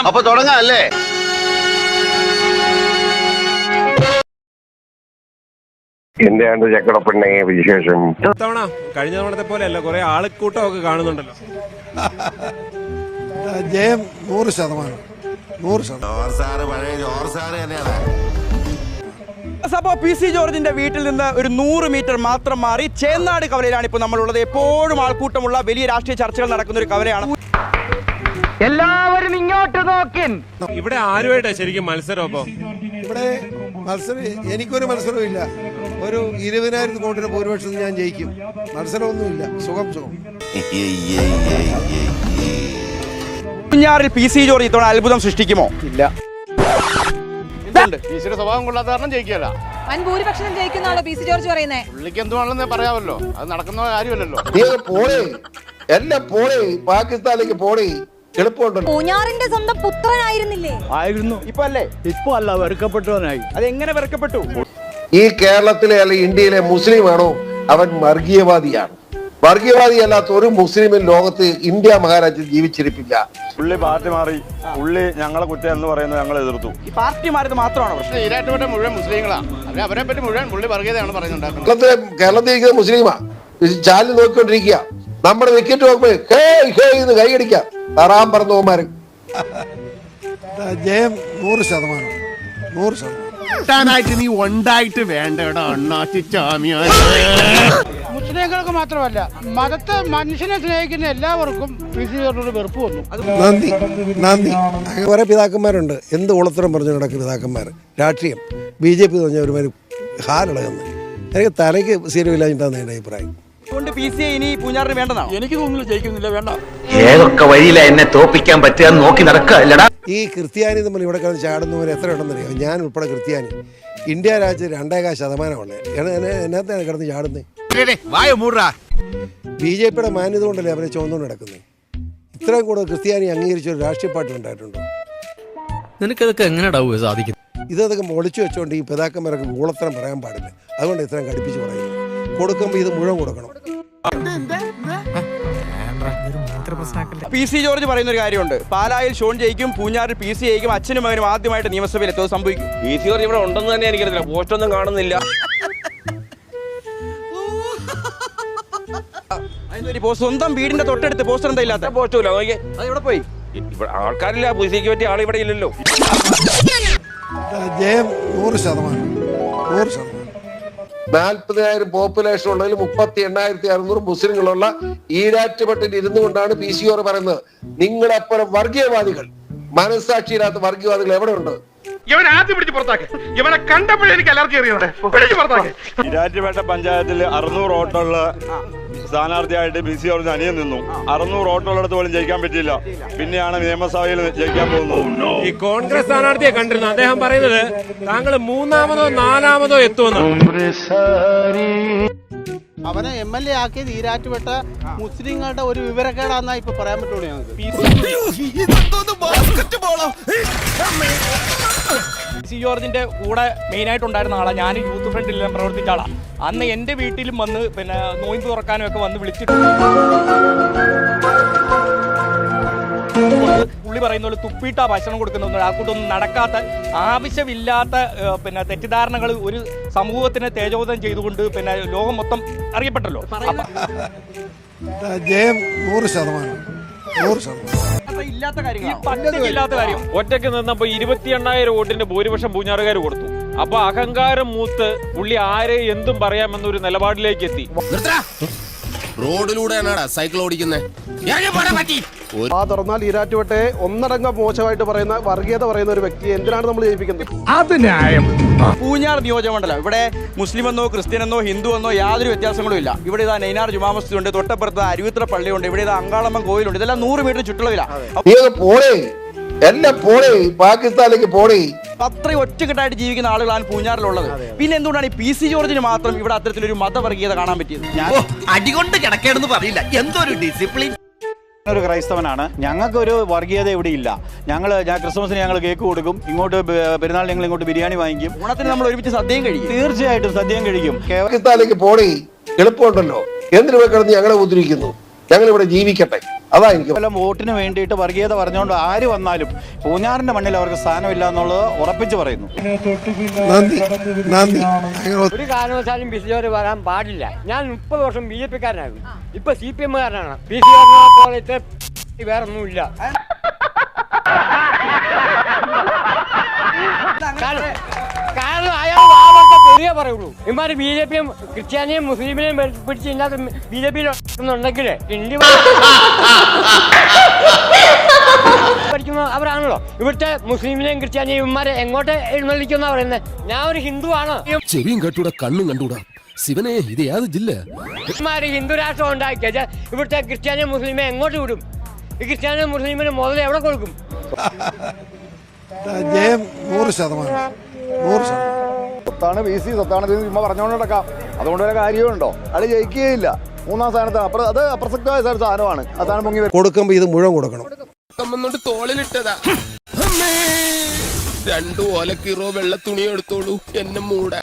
അപ്പൊ തുടങ്ങാം അല്ലേ? എന്താണ് ചക്കടപ്പെണ്ണേ വിശേഷം? തവണ കഴിഞ്ഞ തവണത്തെ പോലെ അല്ല, കുറെ ആൾക്കൂട്ടമൊക്കെ കാണുന്നുണ്ടല്ലോ. ജയം 100%. 100%. അപ്പോൾ പി സി ജോർജിന്റെ വീട്ടിൽ നിന്ന് ഒരു 100 മീറ്റർ മാത്രം മാറി ചേന്നാട് കവലയിലാണ് ഇപ്പോൾ നമ്മളുള്ളത്. എപ്പോഴും ആൾക്കൂട്ടമുള്ള വലിയ രാഷ്ട്രീയ ചർച്ചകൾ നടക്കുന്ന ഒരു കവലയാണ്. എല്ലാവരും ഇങ്ങോട്ട് നോക്കിൻ. ഇവിടെ ആരുമായിട്ടാ ശരിക്കും മത്സരം? അപ്പോ ഇവിടെ മത്സരം എനിക്കൊരു മത്സരവും ഇല്ല. ഒരു 20,000 കോടിയുടെ ഭൂരിപക്ഷം ഞാൻ ജയിക്കും. മത്സരമൊന്നുമില്ല. സുഖം. പൂഞ്ഞാറിൽ പി സി ജോർജ് ഇത്തവണ അത്ഭുതം സൃഷ്ടിക്കുമോ? ഇല്ല. സ്വഭാവം കൊള്ളാത്ത കാരണം ജയിക്കല്ല. വൻ ഭൂരിപക്ഷം ജയിക്കുന്നാണോ പി സി ജോർജ് പറയുന്നേ? പുള്ളിക്ക് എന്തുവാണെന്ന് പറയാമല്ലോ, അത് നടക്കുന്ന കാര്യമല്ലല്ലോ. എല്ലാം പോളേ പാകിസ്ഥാനിലേക്ക് പോളേ എളുപ്പമുണ്ടല്ലോ. പൂഞ്ഞാറിന്റെ സ്വന്തം പുത്രനായിരുന്നില്ലേ? ആയിരുന്നു. ഇപ്പൊ അല്ലേ? ഇപ്പൊ അല്ല, വെറുക്കപ്പെട്ടവനായി. അതെങ്ങനെ വെറുക്കപ്പെട്ടു? ഈ കേരളത്തിലെ അല്ലെങ്കിൽ ഇന്ത്യയിലെ മുസ്ലിമാണോ അവൻ വർഗീയവാദിയാണ്. വർഗീയവാദിയല്ലാത്ത ഒരു മുസ്ലിമിൻ ലോകത്ത് ഇന്ത്യ മഹാരാജ്യം ജീവിച്ചിരിപ്പില്ല. പുള്ളി പാർട്ടി മാറി. പുള്ളി ഞങ്ങളെ കുറ്റം എന്ന് പറയുന്നത് ഞങ്ങൾ എതിർത്തു. ഈ പാർട്ടി മാറിയത് മാത്രമാണോ പ്രശ്നം? ഈരാറ്റുപേട്ട മുഴുവൻ മുസ്ലിങ്ങളാ. അവരെ പറ്റി മുഴുവൻ പുള്ളി വർഗീയതയാണ് പറയുന്നുണ്ടാക്കുന്നത്. കേരളത്തിൽ ഇരിക്കുന്ന മുസ്ലിമാ ചാനൽ നോക്കിക്കൊണ്ടിരിക്കുക. നമ്മുടെ വിക്കറ്റ് നോക്കുമ്പോൾ എന്ന് കൈയടിക്കാം. തറാൻ പറഞ്ഞവന്മാര്. ജയം 100%. നീ ഉണ്ടായിട്ട് വേണ്ടടാ മുസ്ലിങ്ങൾക്ക് മാത്രമല്ല, മനുഷ്യനെ സ്നേഹിക്കുന്ന എല്ലാവർക്കും പി സി ജോർജിനോട് വെറുപ്പ് വന്നു. നന്ദി. കുറെ പിതാക്കന്മാരുണ്ട്. എന്ത് ഉളത്തരം പറഞ്ഞു നടക്കുന്ന പിതാക്കന്മാർ. രാഷ്ട്രീയം BJP പറഞ്ഞ ഒരുമാതിരി ഹാലിളകുന്നു. എനിക്ക് തലയ്ക്ക് സ്ഥിരമില്ലാഞ്ഞിട്ടാണ് എൻ്റെ അഭിപ്രായം. അതുകൊണ്ട് പി സി ഇനി പൂഞ്ഞാറിന് വേണ്ടതാണ്. എനിക്ക് തോന്നുന്നില്ല ജയിക്കുന്നില്ല. വേണ്ട. ഏതൊക്കെ വഴിയില എന്നെ തോപ്പിക്കാൻ പറ്റുക നോക്കി നടക്കല്ലടാ. ഈ ക്രിസ്ത്യാനി തമ്മിൽ ഇവിടെ കിടന്ന് ചാടുന്നവർ എത്ര ഉണ്ടെന്നറിയാം. ഞാൻ ഉൾപ്പെടെ ക്രിസ്ത്യാനി. ഇന്ത്യ രാജ്യം 2.5% എന്നത്തെയാണ് കിടന്ന് ചാടുന്നത്. BJPയുടെ മാന്യത കൊണ്ടല്ലേ അവരെ ചുവന്നുകൊണ്ട് നടക്കുന്നത്. ഇത്രയും കൂടെ ക്രിസ്ത്യാനി അംഗീകരിച്ച ഒരു രാഷ്ട്രീയ പാർട്ടി ഉണ്ടായിട്ടുണ്ടോ? നിനക്കതൊക്കെ എങ്ങനെയാ സാധിക്കും? ഇതൊക്കെ ഒളിച്ചു വെച്ചുകൊണ്ട് ഈ പിതാക്കന്മാരൊക്കെ ഊളത്തരം പറയാൻ പാടില്ല. അതുകൊണ്ട് ഇത്രയും കടുപ്പിച്ച് പറയുന്നത്. കൊടുക്കുമ്പോൾ ഇത് മുഴുവൻ കൊടുക്കണം. പി സി ജോർജ് പറയുന്ന ഒരു കാര്യമുണ്ട്. പാലായിൽ ഷോൺ ജയിക്കും, പൂഞ്ഞാറിൽ പി സി ജയിക്കും. അച്ഛനും മകനും ആദ്യമായിട്ട് നിയമസഭയിൽ എത്തുന്നത് സംഭവിക്കും. പി സി ജോർജ് ഇവിടെ ഉണ്ടെന്ന് തന്നെ എനിക്കറിയില്ല. പോസ്റ്റൊന്നും കാണുന്നില്ല. സ്വന്തം വീടിന്റെ തൊട്ടടുത്ത് പോസ്റ്റർ എന്താ ഇല്ലാത്ത? പോസ്റ്റില്ല. നോക്കിയേ, അതെവിടെ പോയി? ഇവിടെ ആൾക്കാരില്ല. പുസിക്ക് പറ്റിയ ആളിവിടെ ഇല്ലല്ലോ. ജയം 100%. 40,000 പോപ്പുലേഷൻ ഉള്ളതിൽ 38,600 മുസ്ലിങ്ങളുള്ള ഈരാറ്റുപെട്ടിൽ ഇരുന്നു കൊണ്ടാണ് പി സി ജോർജ് പറയുന്നത്. നിങ്ങളെപ്പോലെ വർഗീയവാദികൾ, മനസ്സാക്ഷിയില്ലാത്ത വർഗീയവാദികൾ എവിടെ ഉണ്ട്? ഇവനെ ആദ്യം പിടിച്ച് പുറത്താക്കി. ഇവനെ കണ്ടപ്പോഴേ എനിക്ക് അലർജി അറിയുന്നത്. ഈരാറ്റുപേട്ട പഞ്ചായത്തിൽ 600 വോട്ടുള്ള സ്ഥാനാർത്ഥിയായിട്ട് പി സി ജോർജ് അനിയൻ നിന്നു. 600 വോട്ടുള്ളിടത്ത് പോലും ജയിക്കാൻ പറ്റിയില്ല. പിന്നെയാണ് നിയമസഭയിൽ ജയിക്കാൻ പോകുന്നത്. ഈ കോൺഗ്രസ് സ്ഥാനാർത്ഥിയെ കണ്ടിരുന്നു. അദ്ദേഹം പറയുന്നത് താങ്കൾ 3ാമതോ 4ാമതോ എത്തുമെന്നാണ്. അവനെ MLA ആക്കിയത് ഈരാറ്റുപെട്ട മുസ്ലിങ്ങളുടെ ഒരു വിവരക്കേടാന്നാ ഇപ്പൊ പറയാൻ പറ്റുള്ളൂ ഞങ്ങൾക്ക്. പി സി ജോർജിന്റെ കൂടെ മെയിനായിട്ടുണ്ടായിരുന്ന ആളാണ്. ഞാൻ യൂത്ത് ഫ്രണ്ടിലെല്ലാം പ്രവർത്തിച്ച ആളാണ്. അന്ന് എൻ്റെ വീട്ടിലും വന്ന് നോയമ്പ് തുറക്കാനും ഒക്കെ വന്ന് വിളിച്ചിട്ടുണ്ട്. പുള്ളി പറയുന്ന പോലെ തുപ്പിയിട്ടാ ഭക്ഷണം കൊടുക്കുന്ന ആൾക്കൂട്ടൊന്നും നടക്കാത്ത, ആവശ്യമില്ലാത്ത തെറ്റിദ്ധാരണകൾ ഒരു സമൂഹത്തിനെ തേജോധനം ചെയ്തുകൊണ്ട് ലോകം മൊത്തം അറിയപ്പെട്ടല്ലോ. ജയം 100%. ഇല്ലാത്ത കാര്യം ഒറ്റയ്ക്ക് നിന്നപ്പോ 28,000 വോട്ടിന്റെ ഭൂരിപക്ഷം പൂഞ്ഞാറുകാർ കൊടുത്തു. അപ്പൊ അഹങ്കാരം മൂത്ത് പുള്ളി ആരെ എന്തും പറയാമെന്നൊരു നിലപാടിലേക്ക് എത്തി. റോഡിലൂടെയാണ് സൈക്കിൾ ഓടിക്കുന്നത്. തുറന്നാൽ ഈരാറ്റുപേട്ടെ ഒന്നടങ്കം മോശമായിട്ട് പറയുന്ന വർഗീയത പറയുന്ന ഒരു വ്യക്തിയെ എന്തിനാണ് നമ്മൾ ജയിപ്പിക്കുന്നത്? അത് ന്യായം. പൂഞ്ഞാർ നിയോജകമണ്ഡലം, ഇവിടെ മുസ്ലിം എന്നോ ക്രിസ്ത്യൻ എന്നോ ഹിന്ദു എന്നോ യാതൊരു വ്യത്യാസങ്ങളും ഇല്ല. ഇവിടെ ഇതാ നൈനാർ ജുമാ മസ്ജിദ് ഉണ്ട്, തൊട്ടപ്പുറത്ത് അരുവിത്ര പള്ളിയുണ്ട്, ഇവിടെ ഇതാ അങ്കാളമ്മ കോയിലുണ്ട്. ഇതെല്ലാം 100 മീറ്റർ ചുറ്റളവിലാണ്. എല്ലാം പോളേ പാകിസ്ഥാനിലേക്ക് പോളേ. അത്രയും ഒറ്റക്കെട്ടായിട്ട് ജീവിക്കുന്ന ആളുകളാണ് പൂഞ്ഞാറിലുള്ളത്. പിന്നെ എന്തുകൊണ്ടാണ് ഈ പി സി ജോർജിന് മാത്രം ഇവിടെ അത്തരത്തിലൊരു മതവർഗീയത കാണാൻ പറ്റിയത്? അടികൊണ്ട് കിടക്കേണ്ടെന്ന് പറയില്ല. എന്തൊരു ഡിസിപ്ലിൻ. ഒരു ക്രൈസ്തവനാണ്. ഞങ്ങൾക്കൊരു വർഗീയത ഇവിടെ ഇല്ല. ഞാൻ ക്രിസ്മസിന് ഞങ്ങൾ കേക്ക് കൊടുക്കും, ഇങ്ങോട്ട് പെരുന്നാൾ ഞങ്ങൾ ഇങ്ങോട്ട് ബിരിയാണി വാങ്ങിക്കും. ഓണത്തിന് നമ്മൾ ഒരുമിച്ച് സദ്യയും കഴിക്കും. തീർച്ചയായിട്ടും സദ്യയും കഴിക്കും. പാകിസ്ഥാനിലേക്ക് പോളേ എളുപ്പമുണ്ടല്ലോ. എന്തിനു കിടന്ന് ഞങ്ങളെ ഉദ്ധരിക്കുന്നു? ഞങ്ങൾ ഇവിടെ ജീവിക്കട്ടെ. അതാ എനിക്ക് വോട്ടിന് വേണ്ടിയിട്ട് വർഗീയത പറഞ്ഞുകൊണ്ട് ആര് വന്നാലും പൂഞ്ഞാറിന്റെ മണ്ണിൽ അവർക്ക് സ്ഥാനമില്ല എന്നുള്ളത് ഉറപ്പിച്ച് പറയുന്നു. ഒരു കാരണവശാലും പി സി ജോർജ് വരാൻ പാടില്ല. ഞാൻ 30 വർഷം BJP കാരനായിരുന്നു. ഇപ്പൊ CPM കാരനാണ്. പി സി ജോർജിനെ പോലത്തെ വേറൊന്നുമില്ല. കാരണം അയാൾ തെറിയേ പറയുള്ളൂ. ഇമാര് BJP-യും ക്രിസ്ത്യാനിയും മുസ്ലിമിനെയും പിടിച്ച് ഇല്ലാത്ത BJP-യിലുണ്ടെങ്കിൽ പഠിക്കുന്ന അവരാണല്ലോ. ഇവിടുത്തെ മുസ്ലിമിനെയും ക്രിസ്ത്യാനിയും ഇവന്മാരെ എങ്ങോട്ട് എഴുന്നള്ളിക്കുന്ന പറയുന്നത്. ഞാൻ ഒരു ഹിന്ദുവാണ്. ചെവിയും കണ്ടൂടാ കണ്ണും കണ്ടൂടാ. ശിവനെ ഇത് ഏത് ജില്ല? ഇവന്മാര് ഹിന്ദു രാഷ്ട്രം ഉണ്ടാക്കിയ ഇവിടുത്തെ ക്രിസ്ത്യാനിയും മുസ്ലിമെ എങ്ങോട്ട് വിടും? ഈ ക്രിസ്ത്യാനിയും മുസ്ലിമിന് മുതൽ എവിടെ കൊടുക്കും? ജയം 100%. 100%. സ്വത്താണ് VC, സ്വത്താണ് ചുമ്മാ പറഞ്ഞുകൊണ്ട് നടക്കാം. അതുകൊണ്ട് ഒരു കാര്യമുണ്ടോ? അത് ജയിക്കുകയില്ല. 3-ാം സ്ഥാനത്താണ്. അത് അപ്രസക്തമായ സാധനമാണ്. അതാണ് പൊങ്ങി കൊടുക്കുമ്പോ ഇത് മുഴുവൻ കൊടുക്കണം. തോളിലിട്ടതാ 2 ഓലക്കീറോ വെള്ള തുണി എടുത്തോളൂ എന്നെ മൂടാ.